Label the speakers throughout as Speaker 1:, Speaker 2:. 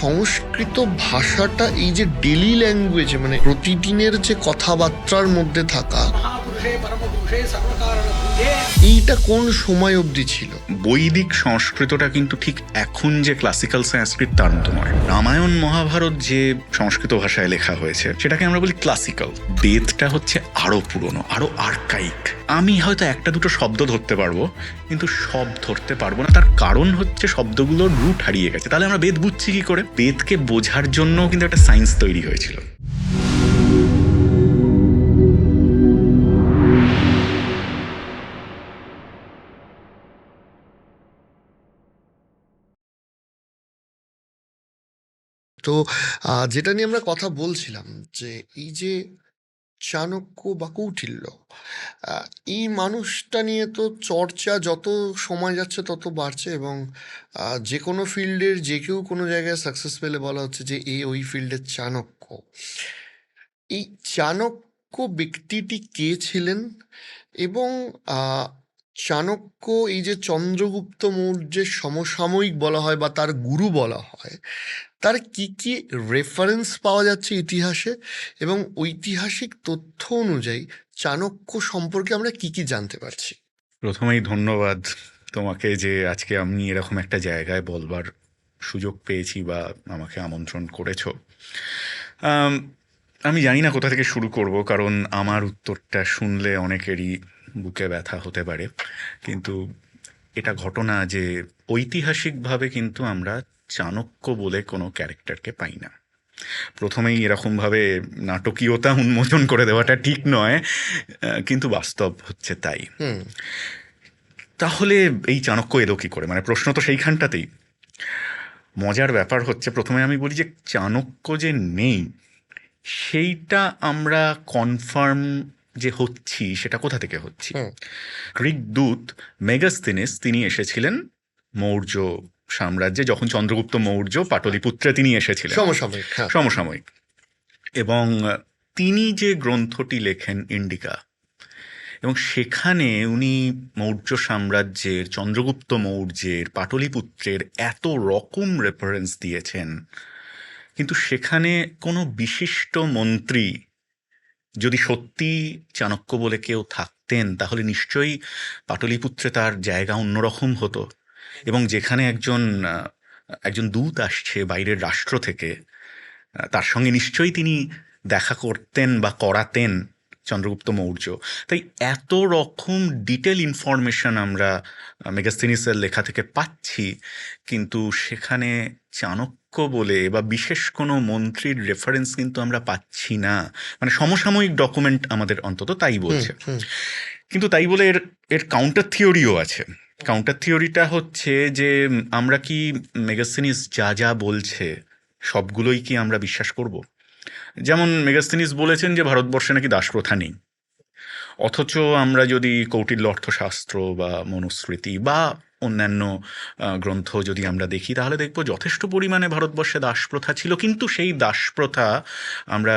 Speaker 1: সংস্কৃত ভাষাটা এই যে ডেলি ল্যাঙ্গুয়েজে মানে প্রতিদিনের যে কথাবার্তার মধ্যে থাকা, এইটা কোন সময় অবধি ছিল?
Speaker 2: বৈদিক সংস্কৃতটা কিন্তু ঠিক এখন যে ক্লাসিক্যাল সংস্কৃত তার মতো নয়। রামায়ণ মহাভারত যে সংস্কৃত ভাষায় লেখা হয়েছে সেটাকে আমরা বলি ক্লাসিক্যাল। বেদটা হচ্ছে আরো পুরনো, আরো আর্কাইক। আমি হয়তো একটা দুটো শব্দ ধরতে পারবো, কিন্তু সব ধরতে পারবো না। তার কারণ হচ্ছে শব্দগুলোর রুট হারিয়ে গেছে। তাহলে আমরা বেদ বুঝছি কি করে? বেদকে বোঝার জন্য কিন্তু একটা সায়েন্স তৈরি হয়েছিল।
Speaker 1: তো যেটা নিয়ে আমরা কথা বলছিলাম যে এই যে চাণক্য বা কৌটিল্য, আহ, এই মানুষটা নিয়ে তো চর্চা যত সময় যাচ্ছে তত বাড়ছে, এবং যে কোনো ফিল্ডের যে কেউ কোনো জায়গায় সাকসেস পেলে বলা হচ্ছে যে এ ওই ফিল্ডের চাণক্য। এই চাণক্য ব্যক্তিটি কে ছিলেন, এবং চাণক্য এই যে চন্দ্রগুপ্ত মৌর্যের সমসাময়িক বলা হয় বা তার গুরু বলা হয়, তার কি কি রেফারেন্স পাওয়া যাচ্ছে ইতিহাসে, এবং ঐতিহাসিক তথ্য অনুযায়ী চাণক্য সম্পর্কে আমরা কি কি জানতে পারছি?
Speaker 2: প্রথমেই ধন্যবাদ তোমাকে যে আজকে আমি এরকম একটা জায়গায় বলবার সুযোগ পেয়েছি বা আমাকে আমন্ত্রণ করেছো। আমি জানি না কোথা থেকে শুরু করব, কারণ আমার উত্তরটা শুনলে অনেকেরই বুকে ব্যথা হতে পারে। কিন্তু এটা ঘটনা যে ঐতিহাসিকভাবে কিন্তু আমরা চাণক্য বলে কোনো ক্যারেক্টারকে পাই না। প্রথমেই এরকমভাবে নাটকীয়তা উন্মোচন করে দেওয়াটা ঠিক নয়, কিন্তু বাস্তব হচ্ছে তাই। তাহলে এই চাণক্য এলো কি করে? মানে প্রশ্ন তো সেইখানটাতেই। মজার ব্যাপার হচ্ছে, প্রথমে আমি বলি যে চাণক্য যে নেই সেইটা আমরা কনফার্ম যে হচ্ছি সেটা কোথা থেকে হচ্ছি। গ্রিক দূত মেগাস্থেনিস তিনি এসেছিলেন মৌর্য সাম্রাজ্যে, যখন চন্দ্রগুপ্ত মৌর্য পাটলিপুত্রে তিনি এসেছিলেন,
Speaker 1: সমসাময়িক।
Speaker 2: সমসাময়িক। এবং তিনি যে গ্রন্থটি লেখেন ইন্ডিকা, এবং সেখানে উনি মৌর্য সাম্রাজ্যের, চন্দ্রগুপ্ত মৌর্যের, পাটলিপুত্রের এত রকম রেফারেন্স দিয়েছেন, কিন্তু সেখানে কোনো বিশিষ্ট মন্ত্রী যদি সত্যি চাণক্য বলে কেউ থাকতেন তাহলে নিশ্চয়ই পাটলিপুত্রে তার জায়গা অন্যরকম হতো। এবং যেখানে একজন দূত আসছে বাইরের রাষ্ট্র থেকে, তার সঙ্গে নিশ্চয়ই তিনি দেখা করতেন বা করাতেন চন্দ্রগুপ্ত মৌর্য। তাই এত রকম ডিটেল ইনফরমেশন আমরা মেগাস্থেনিসের লেখা থেকে পাচ্ছি, কিন্তু সেখানে চাণক্য বলে বা বিশেষ কোনো মন্ত্রীর রেফারেন্স কিন্তু আমরা পাচ্ছি না। মানে সমসাময়িক ডকুমেন্ট আমাদের অন্তত তাই বলছে। কিন্তু তাই বলে এর কাউন্টার থিওরিও আছে। কাউন্টার থিওরিটা হচ্ছে যে আমরা কি মেগাস্থেনিস যা যা বলছে সবগুলোই কি আমরা বিশ্বাস করব? যেমন মেগাস্থেনিস বলেছেন যে ভারতবর্ষে নাকি দাসপ্রথা নেই, অথচ আমরা যদি কৌটিল্য অর্থশাস্ত্র বা মনুস্মৃতি বা অন্যান্য গ্রন্থ যদি আমরা দেখি তাহলে দেখব যথেষ্ট পরিমাণে ভারতবর্ষে দাসপ্রথা ছিল। কিন্তু সেই দাসপ্রথা আমরা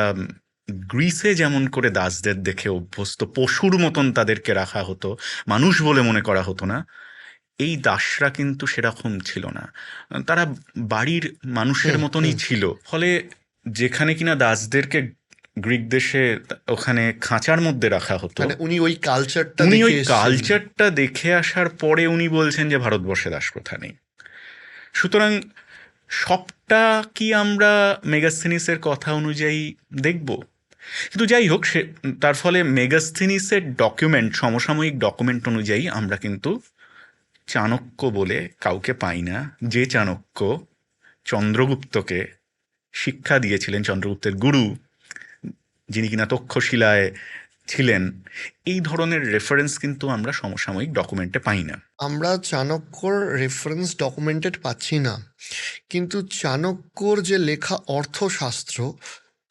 Speaker 2: গ্রিসে যেমন করে দাসদের দেখে অভ্যস্ত, পশুর মতন তাদেরকে রাখা হতো, মানুষ বলে মনে করা হতো না, এই দাসরা কিন্তু সেরকম ছিল না। তারা বাড়ির মানুষের মতনই ছিল। ফলে যেখানে কিনা দাসদেরকে গ্রিক দেশে ওখানে খাঁচার মধ্যে রাখা হতো,
Speaker 1: মানে উনি ওই
Speaker 2: কালচারটা দেখে আসার পরে উনি বলছেন যে ভারতবর্ষে দাসপ্রথা নেই। সুতরাং সবটা কি আমরা মেগাস্থেনিসের কথা অনুযায়ী দেখব? কিন্তু যাই হোক, তার ফলে মেগাস্থেনিসের ডকুমেন্ট, সমসাময়িক ডকুমেন্ট অনুযায়ী আমরা কিন্তু চাণক্য বলে কাউকে পাই না, যে চাণক্য চন্দ্রগুপ্তকে শিক্ষা দিয়েছিলেন, চন্দ্রগুপ্তের গুরু, যিনি কিনা তক্ষশিলায় ছিলেন। এই ধরনের রেফারেন্স কিন্তু আমরা সমসাময়িক ডকুমেন্টে পাই না।
Speaker 1: আমরা চাণক্যর রেফারেন্স ডকুমেন্টেড পাচ্ছি না, কিন্তু চাণক্যর যে লেখা অর্থশাস্ত্র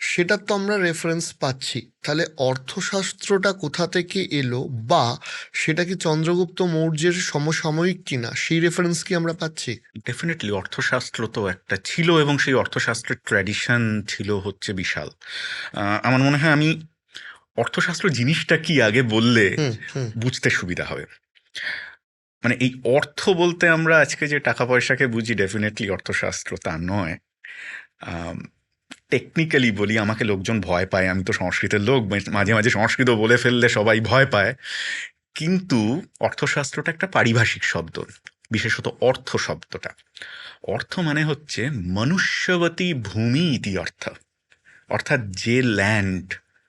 Speaker 1: সেটা তো আমরা রেফারেন্স পাচ্ছি। তাহলে অর্থশাস্ত্রটা কোথা থেকে এলো, বা সেটা কি চন্দ্রগুপ্ত মৌর্যের সমসাময়িক কিনা, সেই রেফারেন্স কি আমরা পাচ্ছি?
Speaker 2: ডেফিনেটলি অর্থশাস্ত্র তো একটা ছিল, এবং সেই অর্থশাস্ত্রের ট্র্যাডিশন ছিল হচ্ছে বিশাল। আমার মনে হয় আমি অর্থশাস্ত্র জিনিসটা কি আগে বললে বুঝতে সুবিধা হবে। মানে এই অর্থ বলতে আমরা আজকে যে টাকা পয়সাকে বুঝি, ডেফিনেটলি অর্থশাস্ত্র তা নয়। টেকনিক্যালি বলি, আমাকে লোকজন ভয় পায়, আমি তো সংস্কৃতের লোক, মাঝে মাঝে সংস্কৃত বলে ফেললে সবাই ভয় পায়। কিন্তু অর্থশাস্ত্রটা একটা পারিভাষিক শব্দ, বিশেষত অর্থ শব্দটা। অর্থ মানে হচ্ছে মনুষ্যবতী ভূমি ইতি অর্থ, অর্থাৎ যে ল্যান্ড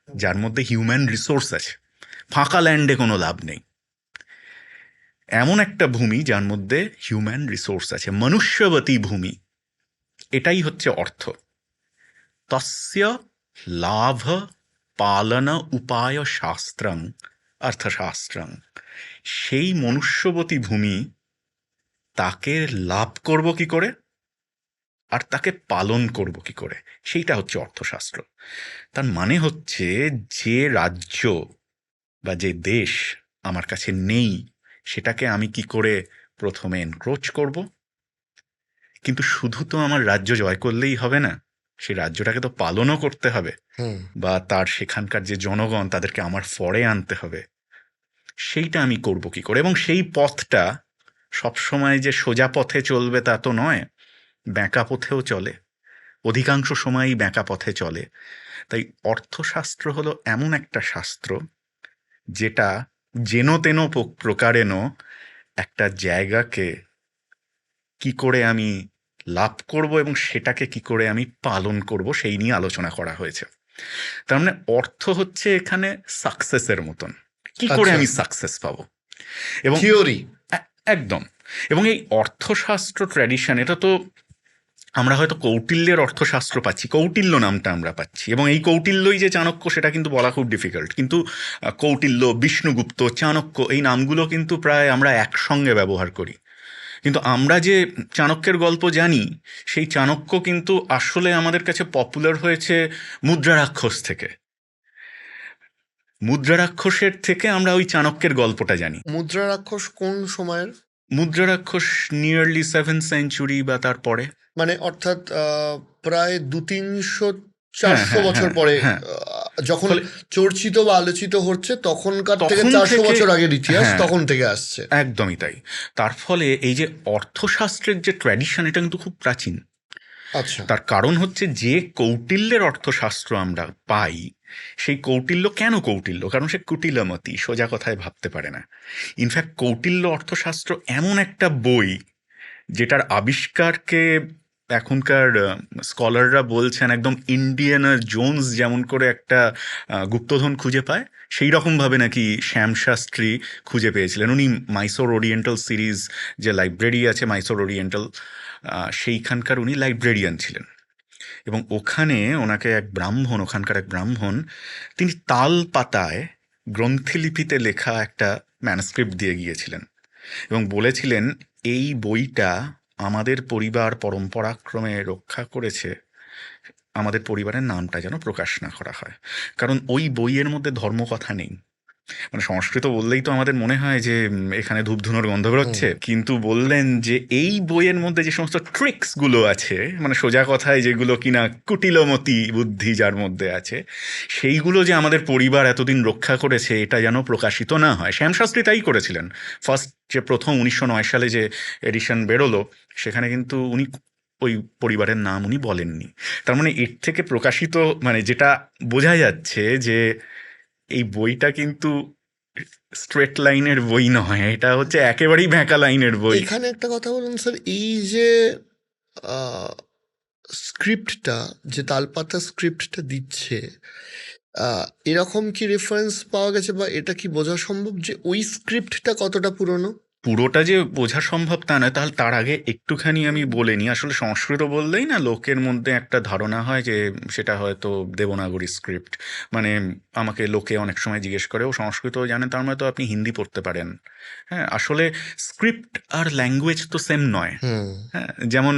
Speaker 2: যার মধ্যে হিউম্যান রিসোর্স আছে, ফাঁকা ল্যান্ডে কোনো লাভ নেই, এমন একটা ভূমি যার মধ্যে হিউম্যান রিসোর্স আছে, মনুষ্যবতী ভূমি, এটাই হচ্ছে অর্থ। তস্য লাভ পালন উপায় শাস্ত্রং অর্থশাস্ত্রং। সেই মনুষ্যবতী ভূমি, তাকে লাভ করব কি করে আর তাকে পালন করব কি করে, সেইটা হচ্ছে অর্থশাস্ত্র। তার মানে হচ্ছে যে রাজ্য বা যে দেশ আমার কাছে নেই, সেটাকে আমি কি করে প্রথমে এনক্রোচ করব। কিন্তু শুধু তো আমার রাজ্য জয় করলেই হবে না, সেই রাজ্যটাকে তো পালনও করতে হবে,
Speaker 1: হুম।
Speaker 2: বা তার সেখানকার যে জনগণ তাদেরকে আমার ফরে আনতে হবে। সেইটা আমি করব কি করে, এবং সেই পথটা সবসময় যে সোজা পথে চলবে তা তো নয়, বাঁকা পথেও চলে, অধিকাংশ সময়ই বাঁকা পথে চলে। তাই অর্থশাস্ত্র হলো এমন একটা শাস্ত্র যেটা যেন তেন প্রকারেণ একটা জায়গাকে কি করে আমি লাভ করব এবং সেটাকে কি করে আমি পালন করব সেই নিয়ে আলোচনা করা হয়েছে। তার মানে অর্থ হচ্ছে এখানে সাকসেসের মতন, কি করে
Speaker 1: আচ্ছা,
Speaker 2: আমি সাকসেস পাবো। এবং
Speaker 1: থিওরি।
Speaker 2: একদম। এবং এই অর্থশাস্ত্র ট্র্যাডিশন, এটা তো আমরা হয়তো কৌটিল্যের অর্থশাস্ত্র পাচ্ছি, কৌটিল্য নামটা আমরা পাচ্ছি, এবং এই কৌটিল্যই যে চাণক্য সেটা কিন্তু বলা খুব ডিফিকাল্ট। কিন্তু কৌটিল্য, বিষ্ণুগুপ্ত, চাণক্য, এই নামগুলো কিন্তু প্রায় আমরা একসঙ্গে ব্যবহার করি। কিন্তু আমরা যে চাণক্যের গল্প জানি, সেই চাণক্য কিন্তু আসলে আমাদের কাছে পপুলার হয়েছে মুদ্রারাক্ষস থেকে। মুদ্রারাক্ষসের থেকে আমরা ওই চাণক্যের গল্পটা জানি।
Speaker 1: মুদ্রা রাক্ষস কোন সময়ের?
Speaker 2: মুদ্রারাক্ষস নিয়ারলি 7th সেঞ্চুরি বা তারপরে।
Speaker 1: মানে অর্থাৎ প্রায় 200-300
Speaker 2: হ্যাঁ,
Speaker 1: 400
Speaker 2: হ্যাঁ,
Speaker 1: বছর
Speaker 2: হ্যাঁ,
Speaker 1: পরে,
Speaker 2: হ্যাঁ।
Speaker 1: যখন
Speaker 2: ফলে
Speaker 1: চর্চিত বা আলোচিত হচ্ছে তখনকার থেকে
Speaker 2: তখন
Speaker 1: 400
Speaker 2: থেকে,
Speaker 1: বছর আগের ইতিহাস
Speaker 2: হ্যাঁ,
Speaker 1: তখন থেকে আসছে।
Speaker 2: একদমই তাই। তার ফলে এই যে অর্থশাস্ত্রের যে ট্র্যাডিশন, এটা কিন্তু খুব প্রাচীন।
Speaker 1: আচ্ছা।
Speaker 2: তার কারণ হচ্ছে যে কৌটিল্যের অর্থশাস্ত্র আমরা পাই, সেই কৌটিল্য কেন কৌটিল্য, কারণ সে কুটিলমতি, সোজা কথায় ভাবতে পারে না। ইনফ্যাক্ট কৌটিল্য অর্থশাস্ত্র এমন একটা বই যেটার আবিষ্কারকে এখনকার স্কলাররা বলছেন একদম ইন্ডিয়ানা জোন্স যেমন করে একটা গুপ্তধন খুঁজে পায়, সেই রকমভাবে নাকি শ্যামশাস্ত্রী খুঁজে পেয়েছিলেন। উনি মাইসোর ওরিয়েন্টাল সিরিজ যে লাইব্রেরি আছে, মাইসোর ওরিয়েন্টাল, সেইখানকার উনি লাইব্রেরিয়ান ছিলেন। এবং ওখানে ওনাকে এক ব্রাহ্মণ, ওখানকার এক ব্রাহ্মণ, তিনি তাল পাতায় গ্রন্থিলিপিতে লেখা একটা ম্যানুস্ক্রিপ্ট দিয়ে গিয়েছিলেন এবং বলেছিলেন এই বইটা আমাদের পরিবার পরম্পরাক্রমে রক্ষা করেছে, আমাদের পরিবারের নামটা যেন প্রকাশ না করা হয়, কারণ ওই বইয়ের মধ্যে ধর্মকথা নেই। মানে সংস্কৃত বললেই তো আমাদের মনে হয় যে এখানে ধূপধুনোর গন্ধ
Speaker 1: হুম।
Speaker 2: বেরোচ্ছে, কিন্তু বললেন যে এই বইয়ের মধ্যে যে সমস্ত ট্রিক্স গুলো আছে, মানে সোজা কথায় যেগুলো কিনা কুটিলমতি বুদ্ধি যার মধ্যে আছে, সেইগুলো যে আমাদের পরিবার এতদিন রক্ষা করেছে এটা যেন প্রকাশিত না হয়। শ্যামশাস্ত্রী তাই করেছিলেন। ফার্স্ট যে প্রথম 1909 সালে যে এডিশন বেরোলো, সেখানে কিন্তু উনি ওই পরিবারের নাম উনি বলেননি। তার মানে এর থেকে প্রকাশিত, মানে যেটা বোঝা যাচ্ছে যে এই বইটা কিন্তু স্ট্রেট লাইনের বই নয়, এটা হচ্ছে একেবারেই ভ্যাঁকা লাইনের বই।
Speaker 1: এখানে একটা কথা বলুন স্যার, এই যে স্ক্রিপ্টটা, যে তালপাতা স্ক্রিপ্টটা দিচ্ছে, এরকম কি রেফারেন্স পাওয়া গেছে বা এটা কি বোঝা সম্ভব যে ওই স্ক্রিপ্টটা কতটা পুরনো?
Speaker 2: পুরোটা যে বোঝা সম্ভব তা নয়, তাহলে তার আগে একটুখানি আমি বলে নিই। আসলে সংস্কৃত বললেই না লোকের মধ্যে একটা ধারণা হয় যে সেটা হয়তো দেবনাগরী স্ক্রিপ্ট। মানে আমাকে লোকে অনেক সময় জিজ্ঞেস করে, ও সংস্কৃত জানেন, তার মানে তো আপনি হিন্দি পড়তে পারেন। হ্যাঁ, আসলে স্ক্রিপ্ট আর ল্যাঙ্গুয়েজ তো সেম নয়।
Speaker 1: হুম।
Speaker 2: হ্যাঁ, যেমন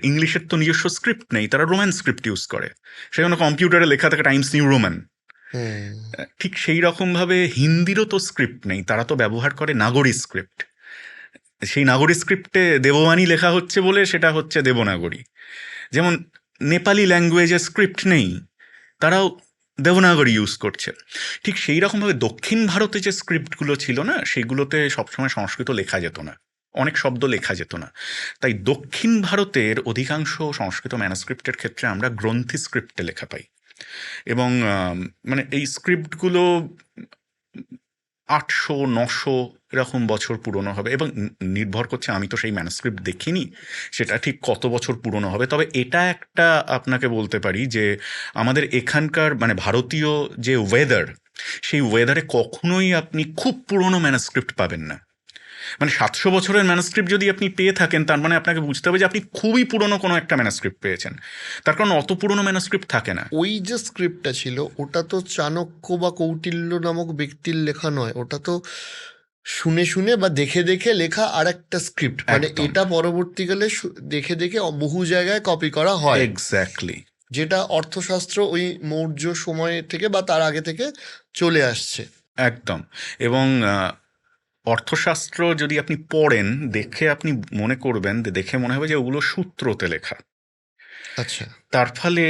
Speaker 2: ইংলিশের তো নিজস্ব স্ক্রিপ্ট নেই, তারা রোমান স্ক্রিপ্ট ইউজ করে, সেখানে কম্পিউটারে লেখা থাকে টাইমস নিউ রোমান।
Speaker 1: হুম।
Speaker 2: ঠিক সেই রকমভাবে হিন্দিরও তো স্ক্রিপ্ট নেই, তারা তো ব্যবহার করে নাগরী স্ক্রিপ্ট। সেই নাগরী স্ক্রিপ্টে দেববাণী লেখা হচ্ছে বলে সেটা হচ্ছে দেবনাগরী। যেমন নেপালি ল্যাঙ্গুয়েজের স্ক্রিপ্ট নেই, তারাও দেবনাগরী ইউজ করছে। ঠিক সেই রকমভাবে দক্ষিণ ভারতে যে স্ক্রিপ্টগুলো ছিল না, সেগুলোতে সবসময় সংস্কৃত লেখা যেত না। অনেক শব্দ লেখা যেত না। তাই দক্ষিণ ভারতের অধিকাংশ সংস্কৃত ম্যানুস্ক্রিপ্টের ক্ষেত্রে আমরা গ্রন্থি স্ক্রিপ্টে লেখা পাই। এবং মানে এই স্ক্রিপ্টগুলো 800-900 এরকম বছর পুরনো হবে, এবং নির্ভর করছে, আমি তো সেই ম্যানুস্ক্রিপ্ট দেখিনি, সেটা ঠিক কত বছর পুরনো হবে। তবে এটা একটা আপনাকে বলতে পারি যে আমাদের এখানকার মানে ভারতীয় যে ওয়েদার, সেই ওয়েদারে কখনোই আপনি খুব পুরনো ম্যানুস্ক্রিপ্ট পাবেন না। মানে 700 বছরের ম্যানুস্ক্রিপ্ট যদি আপনি পেয়ে থাকেন, তার মানে আপনাকে বুঝতে হবে যে আপনি খুবই পুরনো কোনো একটা ম্যানুস্ক্রিপ্ট পেয়েছেন। তার কারণ অত পুরনো ম্যানুস্ক্রিপ্ট থাকে না।
Speaker 1: ওই যে স্ক্রিপ্টটা ছিল ওটা তো চাণক্য বা কৌটিল্য নামক ব্যক্তির লেখা নয়, ওটা তো শুনে শুনে বা দেখে দেখে লেখা আর একটা স্ক্রিপ্ট, মানে
Speaker 2: একদম
Speaker 1: এটা পরবর্তীকালে দেখে দেখে বহু জায়গায় কপি করা হয়,
Speaker 2: এক্স্যাক্টলি।
Speaker 1: যেটা অর্থশাস্ত্র ওই মৌর্য সময় থেকে বা তার আগে থেকে চলে আসছে।
Speaker 2: একদম। এবং অর্থশাস্ত্র যদি আপনি পড়েন, দেখে আপনি মনে করবেন, দেখে মনে হবে যে ওগুলো সূত্রতে লেখা।
Speaker 1: আচ্ছা।
Speaker 2: তার ফলে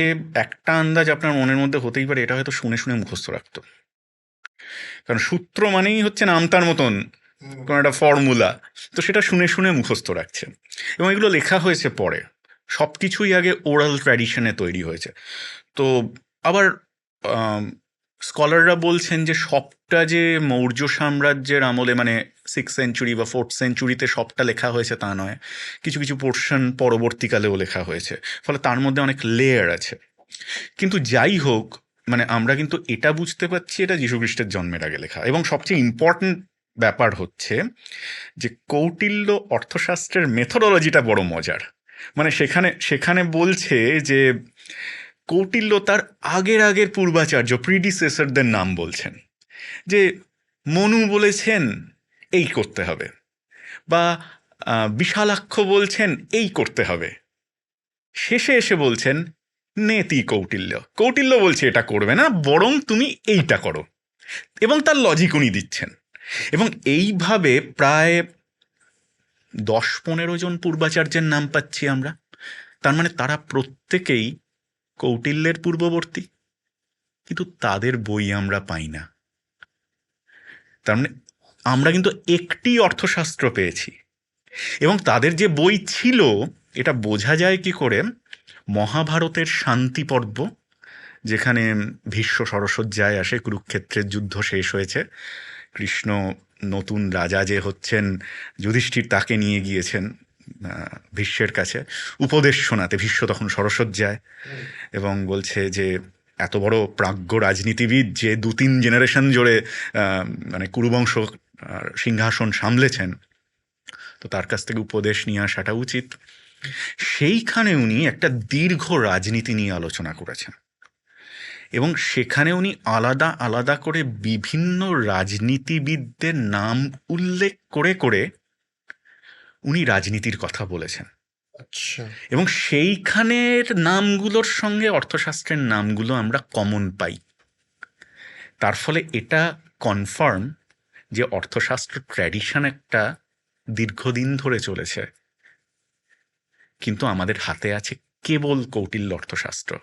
Speaker 2: একটা আন্দাজ আপনার মনের মধ্যে হতেই পারে, এটা হয়তো শুনে শুনে মুখস্থ রাখতো। কারণ সূত্র মানেই হচ্ছে নামতার মতন কোনো একটা ফর্মুলা, তো সেটা শুনে শুনে মুখস্থ রাখছে। এবং এগুলো লেখা হয়েছে পরে, সব কিছুই আগে ওরাল ট্র্যাডিশনে তৈরি হয়েছে। তো আবার স্কলাররা বলছেন যে সবটা যে মৌর্য সাম্রাজ্যের আমলে, মানে 6th সেঞ্চুরি বা 4th সেঞ্চুরিতে সবটা লেখা হয়েছে তা নয়, কিছু কিছু পোর্শন পরবর্তীকালেও লেখা হয়েছে, ফলে তার মধ্যে অনেক লেয়ার আছে। কিন্তু যাই হোক, মানে আমরা কিন্তু এটা বুঝতে পারছি এটা যীশুখ্রিস্টের জন্মের আগে লেখা। এবং সবচেয়ে ইম্পর্ট্যান্ট ব্যাপার হচ্ছে যে কৌটিল্য অর্থশাস্ত্রের মেথোডোলজিটা বড় মজার। মানে সেখানে সেখানে বলছে যে কৌটিল্য তার আগের আগের পূর্বাচার্য প্রিডিসেসরদের নাম বলছেন, যে মনু বলেছেন এই করতে হবে, বা বিশালাক্ষ বলছেন এই করতে হবে। শেষে এসে বলছেন নেতি কৌটিল্য, কৌটিল্য বলছে এটা করবে না, বরং তুমি এইটা করো, এবং তার লজিক উনি দিচ্ছেন। এবং এইভাবে প্রায় 10-15 জন পূর্বাচার্যের নাম পাচ্ছি আমরা। তার মানে তারা প্রত্যেকেই কৌটিল্যের পূর্ববর্তী, কিন্তু তাদের বই আমরা পাই না। তার মানে আমরা কিন্তু একটি অর্থশাস্ত্র পেয়েছি, এবং তাদের যে বই ছিল এটা বোঝা যায় কি করে, মহাভারতের শান্তি পর্ব, যেখানে ভীষ্ম সরসজ্জায় আসে, কুরুক্ষেত্রের যুদ্ধ শেষ হয়েছে, কৃষ্ণ নতুন রাজা যে হচ্ছেন যুধিষ্ঠির, তাকে নিয়ে গিয়েছেন ভীষ্মের কাছে উপদেশ শোনাতে। ভীষ্ম তখন সরসজ্জায়, এবং বলছে যে এত বড় প্রাজ্ঞ রাজনীতিবিদ যে 2-3 জেনারেশন জুড়ে মানে কুরুবংশ সিংহাসন সামলেছেন, তো তার কাছ থেকে উপদেশ নিয়ে আসাটা উচিত। সেইখানে উনি একটা দীর্ঘ রাজনীতি নিয়ে আলোচনা করেছেন, এবং সেখানে উনি আলাদা আলাদা করে বিভিন্ন রাজনীতিবিদদের নাম উল্লেখ করে করে উনি রাজনীতির কথা বলেছেন।
Speaker 1: আচ্ছা।
Speaker 2: এবং সেইখানের নামগুলোর সঙ্গে অর্থশাস্ত্রের নামগুলো আমরা কমন পাই। তার ফলে এটা কনফার্ম যে অর্থশাস্ত্র ট্র্যাডিশন একটা দীর্ঘদিন ধরে চলেছে, কিন্তু আমাদের হাতে আছে কেবল কৌটিল্য অর্থশাস্ত্র।